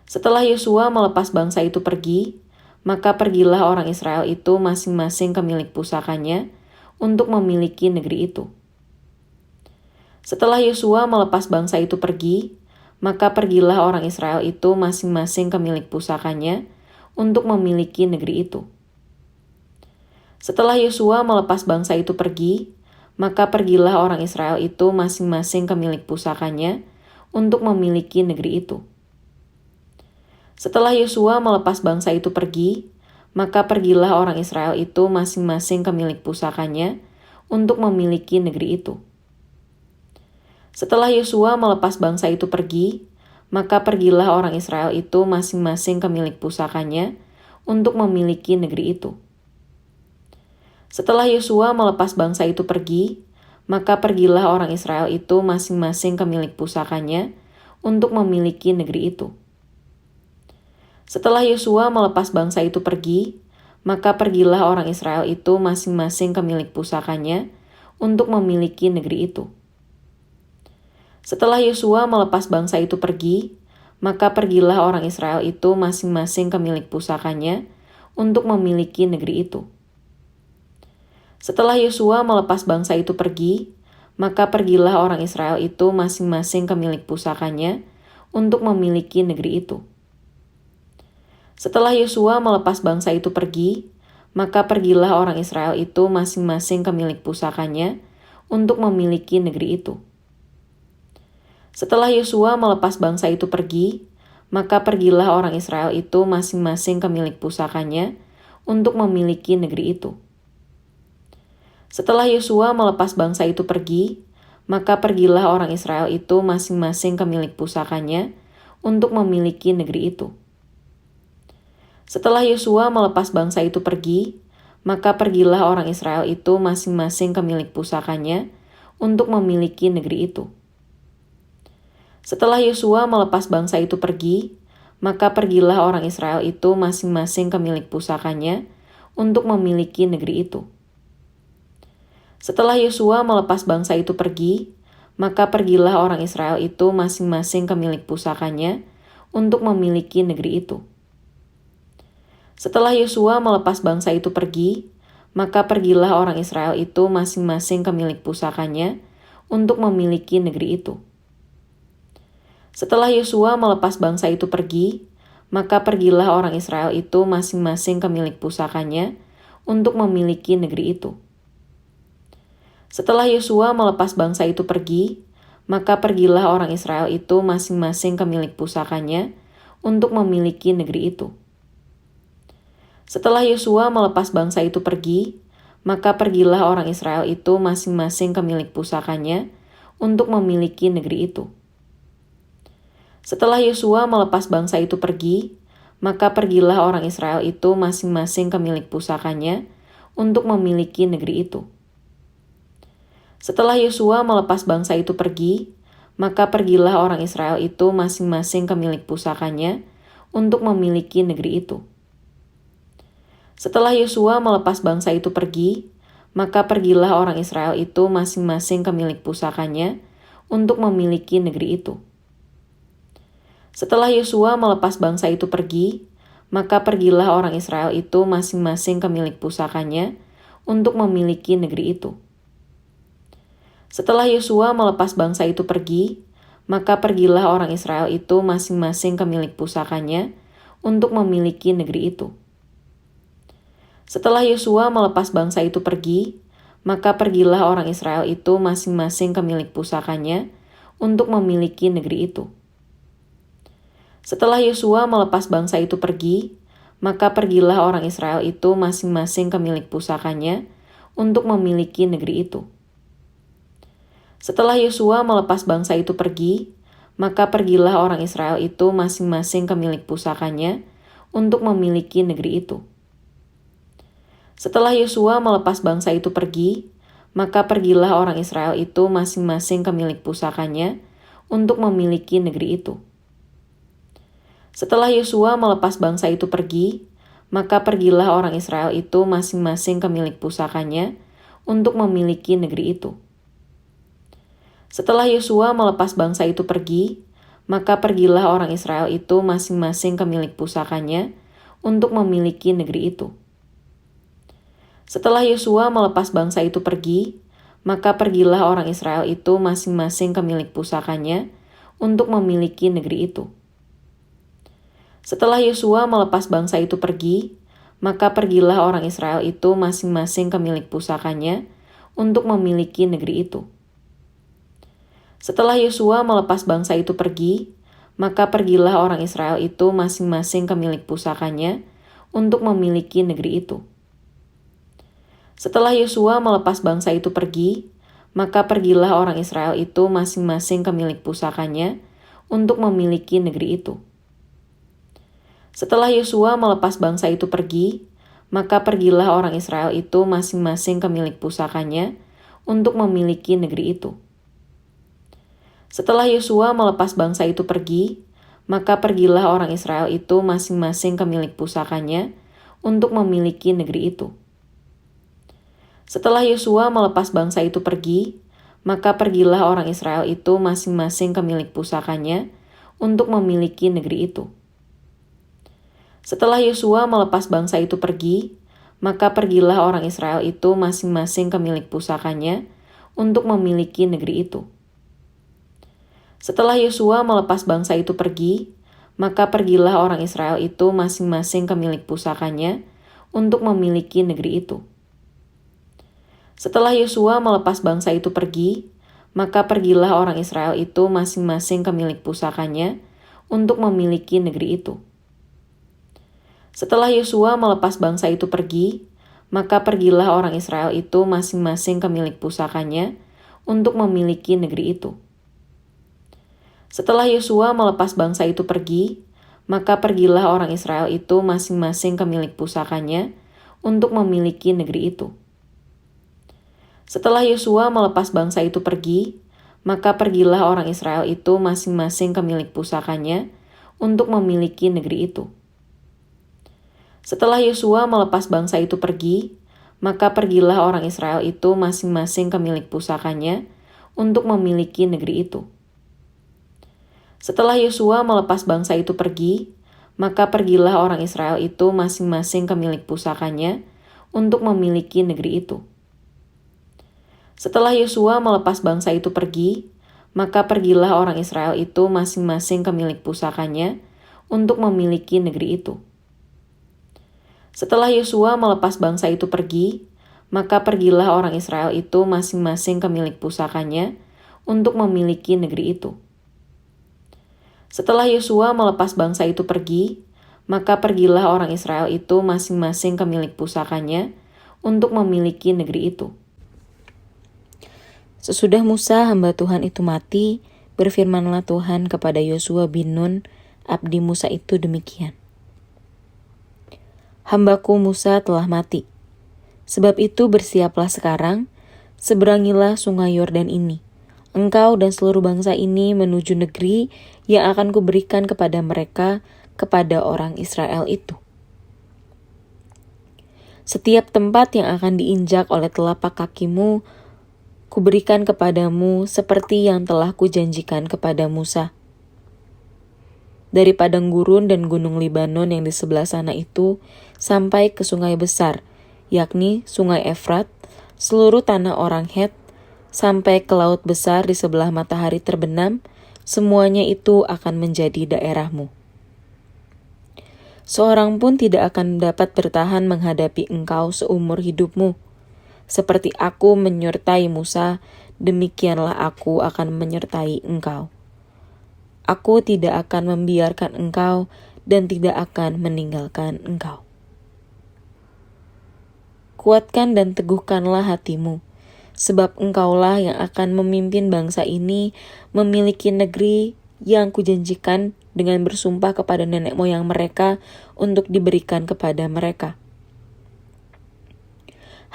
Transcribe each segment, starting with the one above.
Setelah Yosua melepas bangsa itu pergi, maka pergilah orang Israel itu masing-masing ke milik pusakanya untuk memiliki negeri itu. Setelah Yosua melepas bangsa itu pergi, maka pergilah orang Israel itu masing-masing ke milik pusakanya untuk memiliki negeri itu. Setelah Yosua melepas bangsa itu pergi, maka pergilah orang Israel itu masing-masing ke milik pusakanya untuk memiliki negeri itu. Setelah Yosua melepas bangsa itu pergi, maka pergilah orang Israel itu masing-masing ke milik pusakanya untuk memiliki negeri itu. Setelah Yosua melepas bangsa itu pergi, maka pergilah orang Israel itu masing-masing ke milik pusakanya untuk memiliki negeri itu. Setelah Yosua melepas bangsa itu pergi, maka pergilah orang Israel itu masing-masing ke milik pusakanya untuk memiliki negeri itu. Setelah Yosua melepas bangsa itu pergi, maka pergilah orang Israel itu masing-masing ke milik pusakanya untuk memiliki negeri itu. Setelah Yosua melepas bangsa itu pergi, maka pergilah orang Israel itu masing-masing ke milik pusakanya untuk memiliki negeri itu. Setelah Yosua melepas bangsa itu pergi, maka pergilah orang Israel itu masing-masing ke milik pusakanya untuk memiliki negeri itu. Setelah Yosua melepas bangsa itu pergi, maka pergilah orang Israel itu masing-masing ke milik pusakanya untuk memiliki negeri itu. Setelah Yosua melepas bangsa itu pergi, maka pergilah orang Israel itu masing-masing ke milik pusakanya untuk memiliki negeri itu. Setelah Yosua melepas bangsa itu pergi, maka pergilah orang Israel itu masing-masing ke milik pusakanya untuk memiliki negeri itu. Setelah Yosua melepas bangsa itu pergi, maka pergilah orang Israel itu masing-masing ke milik pusakanya untuk memiliki negeri itu. Setelah Yosua melepas bangsa itu pergi, maka pergilah orang Israel itu masing-masing ke milik pusakanya untuk memiliki negeri itu. Setelah Yosua melepas bangsa itu pergi, maka pergilah orang Israel itu masing-masing ke milik pusakanya untuk memiliki negeri itu. Setelah Yosua melepas bangsa itu pergi, maka pergilah orang Israel itu masing-masing ke milik pusakanya untuk memiliki negeri itu. Setelah Yosua melepas bangsa itu pergi, maka pergilah orang Israel itu masing-masing ke milik pusakanya untuk memiliki negeri itu. Setelah Yosua melepas bangsa itu pergi, maka pergilah orang Israel itu masing-masing ke milik pusakanya untuk memiliki negeri itu. Setelah Yosua melepas bangsa itu pergi, maka pergilah orang Israel itu masing-masing ke milik pusakanya untuk memiliki negeri itu. Setelah Yosua melepas bangsa itu pergi, maka pergilah orang Israel itu masing-masing ke milik pusakanya untuk memiliki negeri itu. Setelah Yosua melepas bangsa itu pergi, maka pergilah orang Israel itu masing-masing ke milik pusakanya untuk memiliki negeri itu. Setelah Yosua melepas bangsa itu pergi, maka pergilah orang Israel itu masing-masing ke milik pusakanya untuk memiliki negeri itu. Setelah Yosua melepas bangsa itu pergi, maka pergilah orang Israel itu masing-masing ke milik pusakanya untuk memiliki negeri itu. Setelah Yosua melepas bangsa itu pergi, maka pergilah orang Israel itu masing-masing ke milik pusakanya untuk memiliki negeri itu. Setelah Yosua melepas bangsa itu pergi, maka pergilah orang Israel itu masing-masing ke milik pusakanya untuk memiliki negeri itu. Setelah Yosua melepas bangsa itu pergi, maka pergilah orang Israel itu masing-masing ke milik pusakanya untuk memiliki negeri itu. Setelah Yosua melepas bangsa itu pergi, maka pergilah orang Israel itu masing-masing ke milik pusakanya untuk memiliki negeri itu. Setelah Yosua melepas bangsa itu pergi, maka pergilah orang Israel itu masing-masing ke milik pusakanya untuk memiliki negeri itu. Setelah Yosua melepas bangsa itu pergi, maka pergilah orang Israel itu masing-masing ke milik pusakanya untuk memiliki negeri itu. Setelah Yosua melepas bangsa itu pergi, Maka pergilah orang Israel itu masing-masing ke milik pusakanya untuk memiliki negeri itu. Setelah Yosua melepas bangsa itu pergi, maka pergilah orang Israel itu masing-masing ke milik pusakanya untuk memiliki negeri itu. Setelah Yosua melepas bangsa itu pergi, maka pergilah orang Israel itu masing-masing ke milik pusakanya untuk memiliki negeri itu. Setelah Yosua melepas bangsa itu pergi, maka pergilah orang Israel itu masing-masing ke milik pusakanya untuk memiliki negeri itu. Setelah Yosua melepas bangsa itu pergi, maka pergilah orang Israel itu masing-masing ke milik pusakanya untuk memiliki negeri itu. Setelah Yosua melepas bangsa itu pergi, maka pergilah orang Israel itu masing-masing ke milik pusakanya untuk memiliki negeri itu. Setelah Yosua melepas bangsa itu pergi, maka pergilah orang Israel itu masing-masing ke milik pusakanya untuk memiliki negeri itu. Setelah Yosua melepas bangsa itu pergi, maka pergilah orang Israel itu masing-masing ke milik pusakanya untuk memiliki negeri itu. Setelah Yosua melepas bangsa itu pergi, maka pergilah orang Israel itu masing-masing ke milik pusakanya untuk memiliki negeri itu. Setelah Yosua melepas bangsa itu pergi, maka pergilah orang Israel itu masing-masing ke milik pusakanya untuk memiliki negeri itu. Setelah Yosua melepas bangsa itu pergi, maka pergilah orang Israel itu masing-masing ke milik pusakanya untuk memiliki negeri itu. Setelah Yosua melepas bangsa itu pergi, maka pergilah orang Israel itu masing-masing ke milik pusakanya untuk memiliki negeri itu. Setelah Yosua melepas bangsa itu pergi, maka pergilah orang Israel itu masing-masing ke milik pusakanya untuk memiliki negeri itu. Setelah Yosua melepas bangsa itu pergi, maka pergilah orang Israel itu masing-masing ke milik pusakanya untuk memiliki negeri itu. Setelah Yosua melepas bangsa itu pergi, maka pergilah orang Israel itu masing-masing ke milik pusakanya untuk memiliki negeri itu. Setelah Yosua melepas bangsa itu pergi, maka pergilah orang Israel itu masing-masing ke milik pusakanya untuk memiliki negeri itu. Setelah Yosua melepas bangsa itu pergi, maka pergilah orang Israel itu masing-masing ke milik pusakanya untuk memiliki negeri itu. Setelah Yosua melepas bangsa itu pergi, maka pergilah orang Israel itu masing-masing ke milik pusakanya untuk memiliki negeri itu. Setelah Yosua melepas bangsa itu pergi, maka pergilah orang Israel itu masing-masing ke milik pusakanya untuk memiliki negeri itu. Sesudah Musa hamba Tuhan itu mati, berfirmanlah Tuhan kepada Yosua bin Nun, abdi Musa itu demikian. Hambaku Musa telah mati. Sebab itu bersiaplah sekarang, seberangilah sungai Yordan ini. Engkau dan seluruh bangsa ini menuju negeri yang akan kuberikan kepada mereka, kepada orang Israel itu. Setiap tempat yang akan diinjak oleh telapak kakimu, kuberikan kepadamu seperti yang telah kujanjikan kepada Musa. Dari padang gurun dan gunung Libanon yang di sebelah sana itu, sampai ke sungai besar, yakni sungai Efrat, seluruh tanah orang Het, sampai ke laut besar di sebelah matahari terbenam, semuanya itu akan menjadi daerahmu. Seorang pun tidak akan dapat bertahan menghadapi engkau seumur hidupmu. Seperti aku menyertai Musa, demikianlah aku akan menyertai engkau. Aku tidak akan membiarkan engkau dan tidak akan meninggalkan engkau. Kuatkan dan teguhkanlah hatimu, sebab engkaulah yang akan memimpin bangsa ini memiliki negeri yang kujanjikan dengan bersumpah kepada nenek moyang mereka untuk diberikan kepada mereka.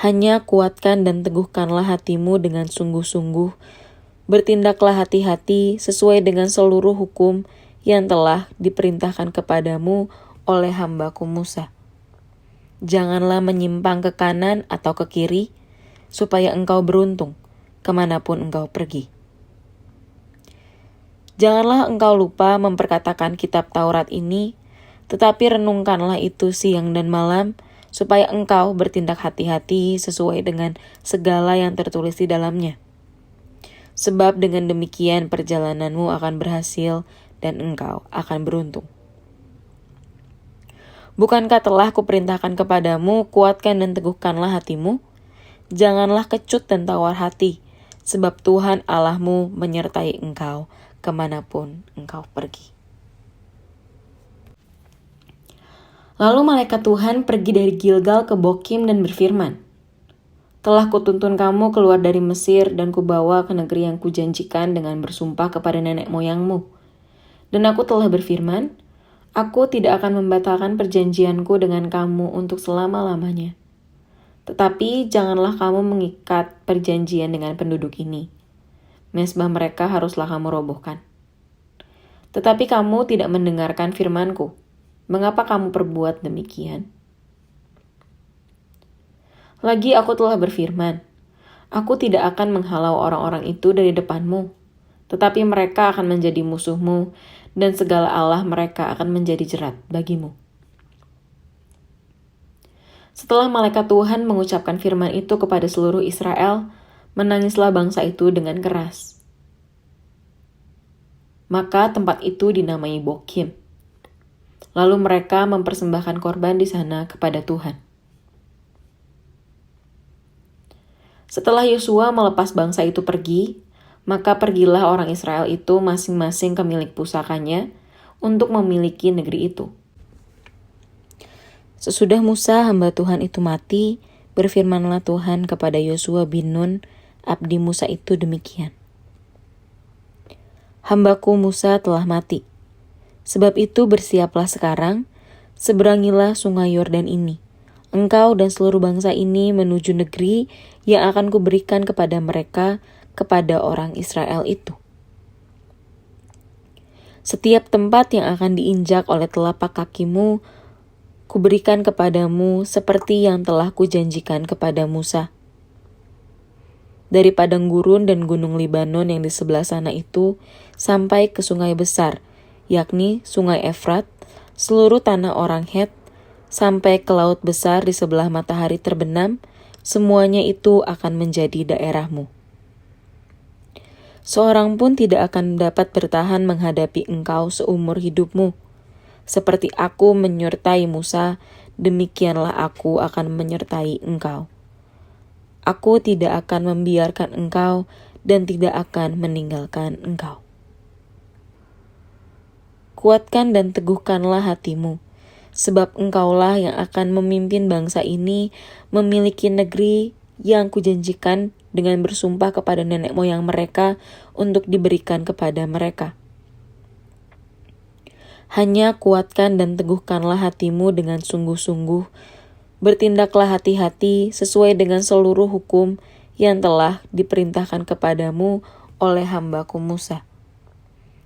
Hanya kuatkan dan teguhkanlah hatimu dengan sungguh-sungguh, bertindaklah hati-hati sesuai dengan seluruh hukum yang telah diperintahkan kepadamu oleh hambaku Musa. Janganlah menyimpang ke kanan atau ke kiri, supaya engkau beruntung kemanapun engkau pergi. Janganlah engkau lupa memperkatakan kitab Taurat ini, tetapi renungkanlah itu siang dan malam, supaya engkau bertindak hati-hati sesuai dengan segala yang tertulis di dalamnya. Sebab dengan demikian perjalananmu akan berhasil dan engkau akan beruntung. Bukankah telah kuperintahkan kepadamu, kuatkan dan teguhkanlah hatimu? Janganlah kecut dan tawar hati, sebab Tuhan Allahmu menyertai engkau kemanapun engkau pergi. Lalu malaikat Tuhan pergi dari Gilgal ke Bokim dan berfirman, telah kutuntun kamu keluar dari Mesir dan kubawa ke negeri yang kujanjikan dengan bersumpah kepada nenek moyangmu. Dan aku telah berfirman, aku tidak akan membatalkan perjanjianku dengan kamu untuk selama-lamanya. Tetapi janganlah kamu mengikat perjanjian dengan penduduk ini. Mezbah mereka haruslah kamu robohkan. Tetapi kamu tidak mendengarkan firmanku. Mengapa kamu perbuat demikian? Lagi aku telah berfirman, aku tidak akan menghalau orang-orang itu dari depanmu, tetapi mereka akan menjadi musuhmu, dan segala Allah mereka akan menjadi jerat bagimu. Setelah malaikat Tuhan mengucapkan firman itu kepada seluruh Israel, menangislah bangsa itu dengan keras. Maka tempat itu dinamai Bokim. Lalu mereka mempersembahkan korban di sana kepada Tuhan. Setelah Yosua melepas bangsa itu pergi, maka pergilah orang Israel itu masing-masing ke milik pusakanya untuk memiliki negeri itu. Sesudah Musa hamba Tuhan itu mati, berfirmanlah Tuhan kepada Yosua bin Nun, abdi Musa itu demikian. Hambaku Musa telah mati. Sebab itu bersiaplah sekarang, seberangilah sungai Yordan ini. Engkau dan seluruh bangsa ini menuju negeri yang akan kuberikan kepada mereka, kepada orang Israel itu. Setiap tempat yang akan diinjak oleh telapak kakimu, kuberikan kepadamu seperti yang telah kujanjikan kepada Musa. Dari padang gurun dan gunung Libanon yang di sebelah sana itu, sampai ke sungai besar, yakni sungai Efrat, seluruh tanah orang Het, sampai ke laut besar di sebelah matahari terbenam, semuanya itu akan menjadi daerahmu. Seorang pun tidak akan dapat bertahan menghadapi engkau seumur hidupmu. Seperti aku menyertai Musa, demikianlah aku akan menyertai engkau. Aku tidak akan membiarkan engkau dan tidak akan meninggalkan engkau. Kuatkan dan teguhkanlah hatimu, sebab engkaulah yang akan memimpin bangsa ini memiliki negeri yang kujanjikan dengan bersumpah kepada nenek moyang mereka untuk diberikan kepada mereka. Hanya kuatkan dan teguhkanlah hatimu dengan sungguh-sungguh, bertindaklah hati-hati sesuai dengan seluruh hukum yang telah diperintahkan kepadamu oleh hambaku Musa.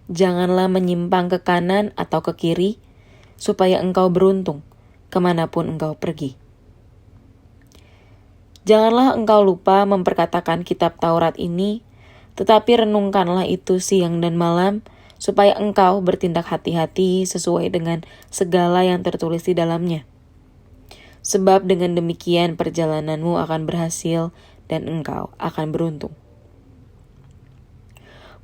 Janganlah menyimpang ke kanan atau ke kiri, supaya engkau beruntung kemanapun engkau pergi. Janganlah engkau lupa memperkatakan kitab Taurat ini, tetapi renungkanlah itu siang dan malam, supaya engkau bertindak hati-hati sesuai dengan segala yang tertulis di dalamnya. Sebab dengan demikian perjalananmu akan berhasil dan engkau akan beruntung.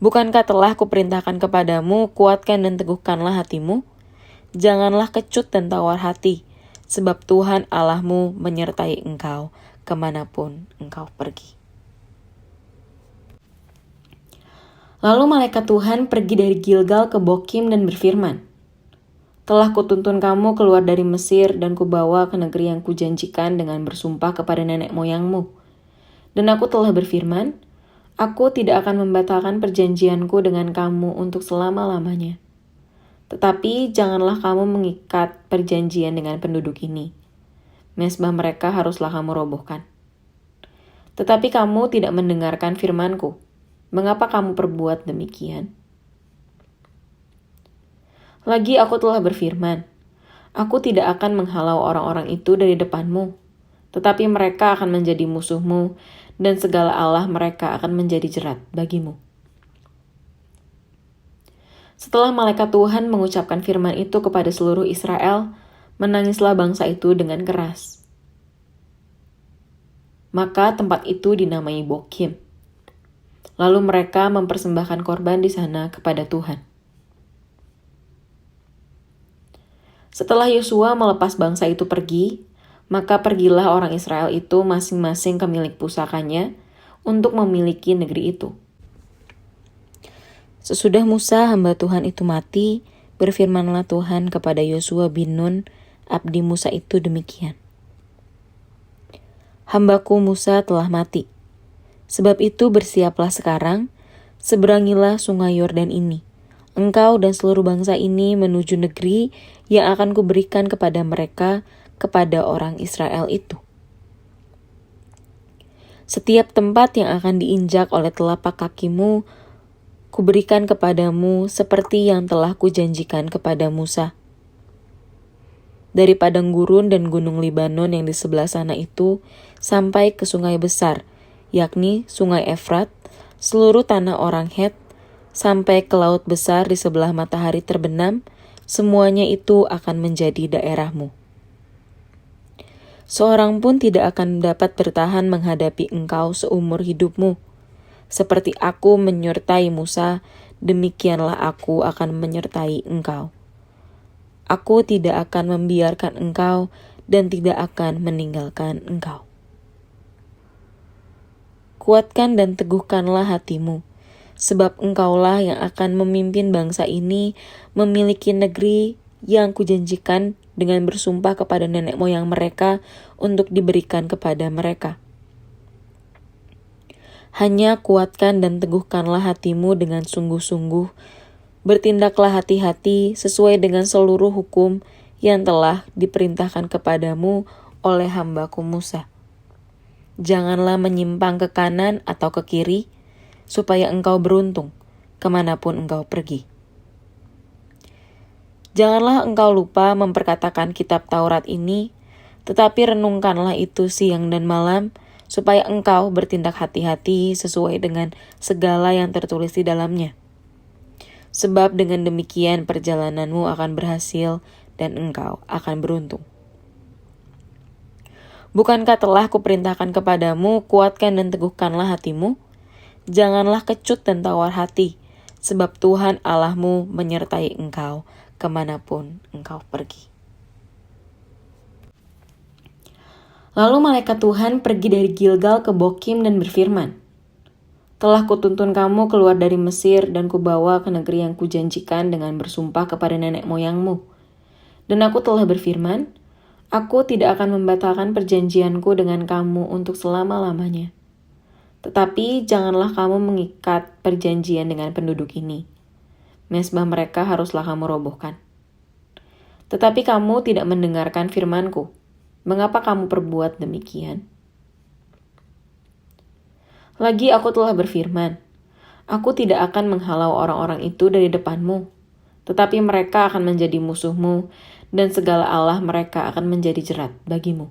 Bukankah telah kuperintahkan kepadamu, kuatkan dan teguhkanlah hatimu? Janganlah kecut dan tawar hati, sebab Tuhan Allahmu menyertai engkau kemanapun engkau pergi. Lalu malaikat Tuhan pergi dari Gilgal ke Bokim dan berfirman, telah kutuntun kamu keluar dari Mesir dan kubawa ke negeri yang kujanjikan dengan bersumpah kepada nenek moyangmu. Dan aku telah berfirman, aku tidak akan membatalkan perjanjianku dengan kamu untuk selama-lamanya. Tetapi janganlah kamu mengikat perjanjian dengan penduduk ini. Mezbah mereka haruslah kamu robohkan. Tetapi kamu tidak mendengarkan firmanku. Mengapa kamu perbuat demikian? Lagi aku telah berfirman, aku tidak akan menghalau orang-orang itu dari depanmu, tetapi mereka akan menjadi musuhmu, dan segala Allah mereka akan menjadi jerat bagimu. Setelah malaikat Tuhan mengucapkan firman itu kepada seluruh Israel, menangislah bangsa itu dengan keras. Maka tempat itu dinamai Bokim. Lalu mereka mempersembahkan korban di sana kepada Tuhan. Setelah Yosua melepas bangsa itu pergi, maka pergilah orang Israel itu masing-masing ke milik pusakanya untuk memiliki negeri itu. Sesudah Musa hamba Tuhan itu mati, berfirmanlah Tuhan kepada Yosua bin Nun, abdi Musa itu demikian. Hambaku Musa telah mati. Sebab itu bersiaplah sekarang, seberangilah sungai Yordan ini. Engkau dan seluruh bangsa ini menuju negeri yang akan kuberikan kepada mereka, kepada orang Israel itu. Setiap tempat yang akan diinjak oleh telapak kakimu, kuberikan kepadamu seperti yang telah kujanjikan kepada Musa. Dari padang gurun dan gunung Libanon yang di sebelah sana itu, sampai ke sungai besar, yakni sungai Efrat, seluruh tanah orang Het, sampai ke laut besar di sebelah matahari terbenam, semuanya itu akan menjadi daerahmu. Seorang pun tidak akan dapat bertahan menghadapi engkau seumur hidupmu. Seperti aku menyertai Musa, demikianlah aku akan menyertai engkau. Aku tidak akan membiarkan engkau dan tidak akan meninggalkan engkau. Kuatkan dan teguhkanlah hatimu, sebab engkaulah yang akan memimpin bangsa ini memiliki negeri yang kujanjikan dengan bersumpah kepada nenek moyang mereka untuk diberikan kepada mereka. Hanya kuatkan dan teguhkanlah hatimu dengan sungguh-sungguh. Bertindaklah hati-hati sesuai dengan seluruh hukum yang telah diperintahkan kepadamu oleh hambaku Musa. Janganlah menyimpang ke kanan atau ke kiri, supaya engkau beruntung kemanapun engkau pergi. Janganlah engkau lupa memperkatakan kitab Taurat ini, tetapi renungkanlah itu siang dan malam, supaya engkau bertindak hati-hati sesuai dengan segala yang tertulis di dalamnya. Sebab dengan demikian perjalananmu akan berhasil dan engkau akan beruntung. Bukankah telah kuperintahkan kepadamu, kuatkan dan teguhkanlah hatimu? Janganlah kecut dan tawar hati, sebab Tuhan Allahmu menyertai engkau kemanapun engkau pergi. Lalu malaikat Tuhan pergi dari Gilgal ke Bokim dan berfirman, telah kutuntun kamu keluar dari Mesir dan kubawa ke negeri yang kujanjikan dengan bersumpah kepada nenek moyangmu. Dan aku telah berfirman, aku tidak akan membatalkan perjanjianku dengan kamu untuk selama-lamanya. Tetapi janganlah kamu mengikat perjanjian dengan penduduk ini. Mezbah mereka haruslah kamu robohkan. Tetapi kamu tidak mendengarkan firmanku. Mengapa kamu perbuat demikian? Lagi aku telah berfirman, aku tidak akan menghalau orang-orang itu dari depanmu, tetapi mereka akan menjadi musuhmu, dan segala Allah mereka akan menjadi jerat bagimu.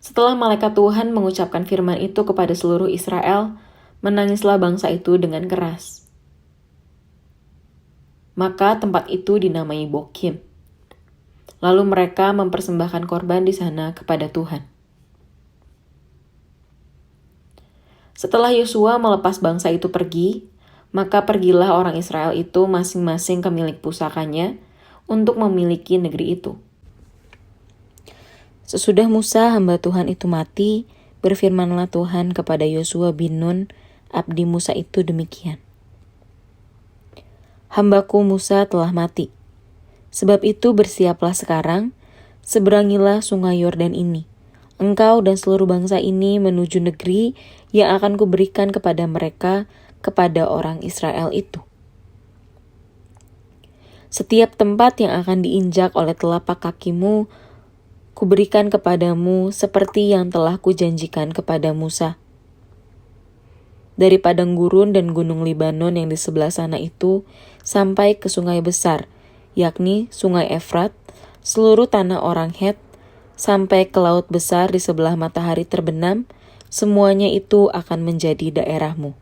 Setelah malaikat Tuhan mengucapkan firman itu kepada seluruh Israel, menangislah bangsa itu dengan keras. Maka tempat itu dinamai Bokim. Lalu mereka mempersembahkan korban di sana kepada Tuhan. Setelah Yosua melepas bangsa itu pergi, maka pergilah orang Israel itu masing-masing ke milik pusakanya untuk memiliki negeri itu. Sesudah Musa hamba Tuhan itu mati, berfirmanlah Tuhan kepada Yosua bin Nun, abdi Musa itu demikian. Hambaku Musa telah mati. Sebab itu bersiaplah sekarang, seberangilah sungai Yordan ini. Engkau dan seluruh bangsa ini menuju negeri yang akan kuberikan kepada mereka, kepada orang Israel itu. Setiap tempat yang akan diinjak oleh telapak kakimu, kuberikan kepadamu seperti yang telah kujanjikan kepada Musa. Dari padang gurun dan gunung Libanon yang di sebelah sana itu, sampai ke sungai besar, yakni sungai Efrat, seluruh tanah orang Het, sampai ke laut besar di sebelah matahari terbenam, semuanya itu akan menjadi daerahmu.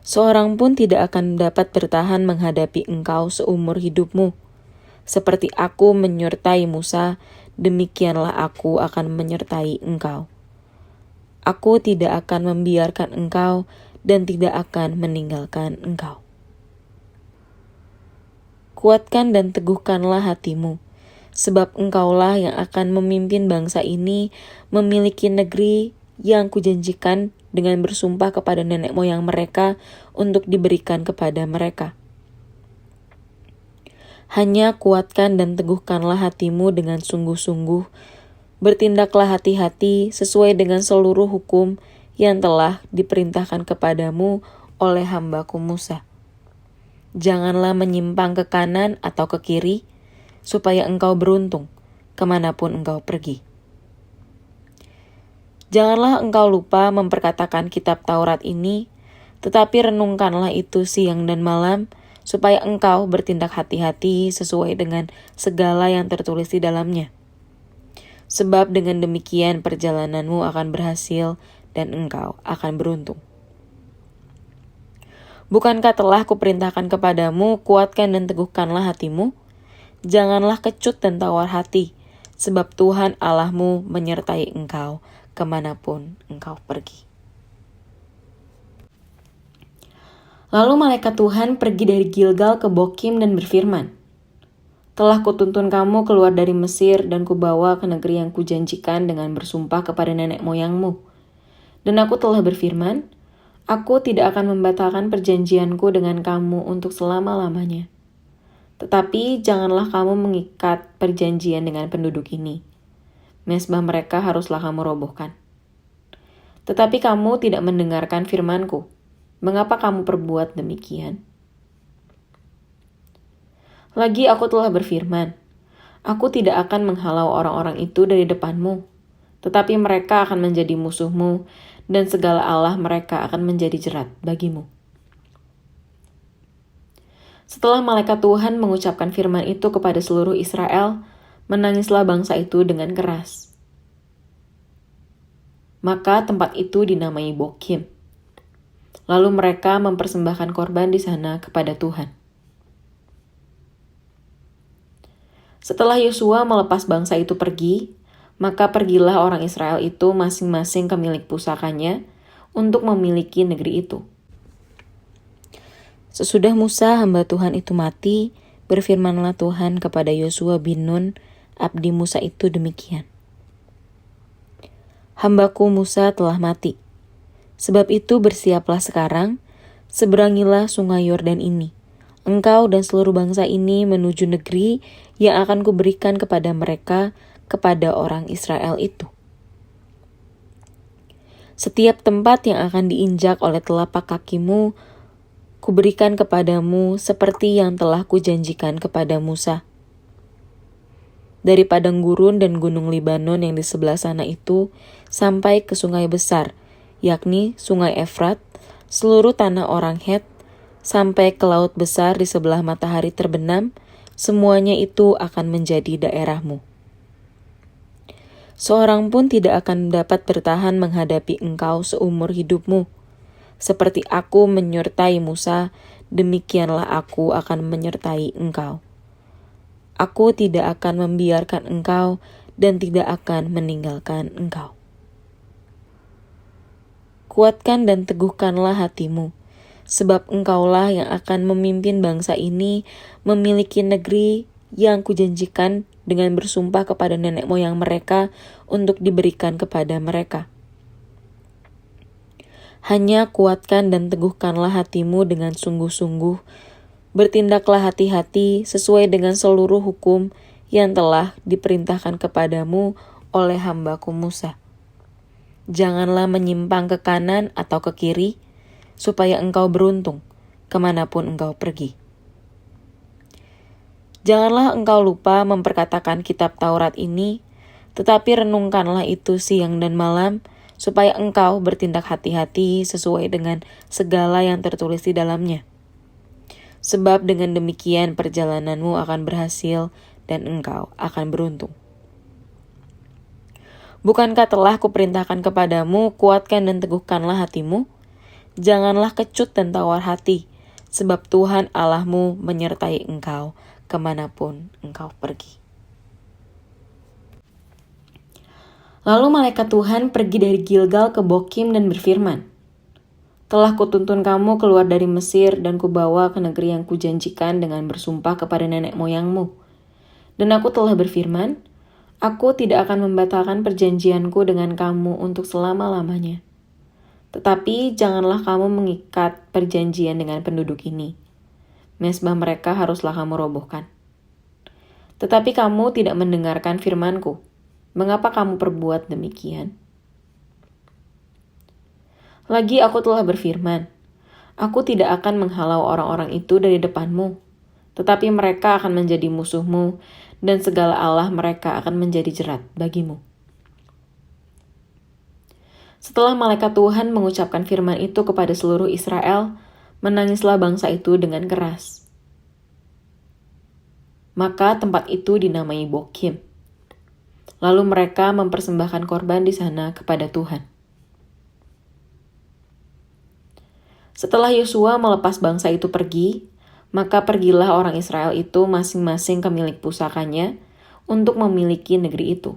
Seorang pun tidak akan dapat bertahan menghadapi engkau seumur hidupmu. Seperti aku menyertai Musa, demikianlah aku akan menyertai engkau. Aku tidak akan membiarkan engkau dan tidak akan meninggalkan engkau. Kuatkan dan teguhkanlah hatimu, sebab engkaulah yang akan memimpin bangsa ini memiliki negeri yang kujanjikan dengan bersumpah kepada nenek moyang mereka untuk diberikan kepada mereka. Hanya kuatkan dan teguhkanlah hatimu dengan sungguh-sungguh, bertindaklah hati-hati sesuai dengan seluruh hukum yang telah diperintahkan kepadamu oleh hambaku Musa. Janganlah menyimpang ke kanan atau ke kiri, supaya engkau beruntung kemanapun engkau pergi. Janganlah engkau lupa memperkatakan kitab Taurat ini, tetapi renungkanlah itu siang dan malam, supaya engkau bertindak hati-hati sesuai dengan segala yang tertulis di dalamnya. Sebab dengan demikian perjalananmu akan berhasil dan engkau akan beruntung. Bukankah telah kuperintahkan kepadamu, kuatkan dan teguhkanlah hatimu? Janganlah kecut dan tawar hati, sebab Tuhan Allahmu menyertai engkau kemanapun engkau pergi. Lalu malaikat Tuhan pergi dari Gilgal ke Bokim dan berfirman, telah kutuntun kamu keluar dari Mesir dan kubawa ke negeri yang kujanjikan dengan bersumpah kepada nenek moyangmu. Dan aku telah berfirman, aku tidak akan membatalkan perjanjianku dengan kamu untuk selama-lamanya. Tetapi janganlah kamu mengikat perjanjian dengan penduduk ini. Mezbah mereka haruslah kamu robohkan. Tetapi kamu tidak mendengarkan firmanku. Mengapa kamu perbuat demikian? Lagi aku telah berfirman, aku tidak akan menghalau orang-orang itu dari depanmu, tetapi mereka akan menjadi musuhmu, dan segala Allah mereka akan menjadi jerat bagimu. Setelah malaikat Tuhan mengucapkan firman itu kepada seluruh Israel, menangislah bangsa itu dengan keras. Maka tempat itu dinamai Bokim. Lalu mereka mempersembahkan korban di sana kepada Tuhan. Setelah Yosua melepas bangsa itu pergi, maka pergilah orang Israel itu masing-masing ke milik pusakanya untuk memiliki negeri itu. Sesudah Musa hamba Tuhan itu mati, berfirmanlah Tuhan kepada Yosua bin Nun, abdi Musa itu demikian. Hambaku Musa telah mati. Sebab itu bersiaplah sekarang, seberangilah sungai Yordan ini. Engkau dan seluruh bangsa ini menuju negeri yang akan kuberikan kepada mereka, kepada orang Israel itu. Setiap tempat yang akan diinjak oleh telapak kakimu, kuberikan kepadamu seperti yang telah kujanjikan kepada Musa. Dari padang gurun dan gunung Libanon yang di sebelah sana itu, sampai ke sungai besar, yakni sungai Efrat, seluruh tanah orang Het, sampai ke laut besar di sebelah matahari terbenam, semuanya itu akan menjadi daerahmu. Seorang pun tidak akan dapat bertahan menghadapi engkau seumur hidupmu. Seperti aku menyertai Musa, demikianlah aku akan menyertai engkau. Aku tidak akan membiarkan engkau dan tidak akan meninggalkan engkau. Kuatkan dan teguhkanlah hatimu, sebab engkaulah yang akan memimpin bangsa ini memiliki negeri yang kujanjikan dengan bersumpah kepada nenek moyang mereka untuk diberikan kepada mereka. Hanya kuatkan dan teguhkanlah hatimu dengan sungguh-sungguh, bertindaklah hati-hati sesuai dengan seluruh hukum yang telah diperintahkan kepadamu oleh hambaku Musa. Janganlah menyimpang ke kanan atau ke kiri, supaya engkau beruntung kemanapun engkau pergi. Janganlah engkau lupa memperkatakan kitab Taurat ini, tetapi renungkanlah itu siang dan malam, supaya engkau bertindak hati-hati sesuai dengan segala yang tertulis di dalamnya. Sebab dengan demikian perjalananmu akan berhasil dan engkau akan beruntung. Bukankah telah kuperintahkan kepadamu, kuatkan dan teguhkanlah hatimu? Janganlah kecut dan tawar hati, sebab Tuhan Allahmu menyertai engkau kemanapun engkau pergi. Lalu malaikat Tuhan pergi dari Gilgal ke Bokim dan berfirman, telah kutuntun kamu keluar dari Mesir dan kubawa ke negeri yang kujanjikan dengan bersumpah kepada nenek moyangmu. Dan aku telah berfirman, aku tidak akan membatalkan perjanjianku dengan kamu untuk selama-lamanya. Tetapi janganlah kamu mengikat perjanjian dengan penduduk ini. Mezbah mereka haruslah kamu robohkan. Tetapi kamu tidak mendengarkan firman-Ku. Mengapa kamu perbuat demikian? Lagi aku telah berfirman, aku tidak akan menghalau orang-orang itu dari depanmu, tetapi mereka akan menjadi musuhmu, dan segala Allah mereka akan menjadi jerat bagimu. Setelah malaikat Tuhan mengucapkan firman itu kepada seluruh Israel, menangislah bangsa itu dengan keras. Maka tempat itu dinamai Bokim. Lalu mereka mempersembahkan korban di sana kepada Tuhan. Setelah Yosua melepas bangsa itu pergi, maka pergilah orang Israel itu masing-masing ke milik pusakanya untuk memiliki negeri itu.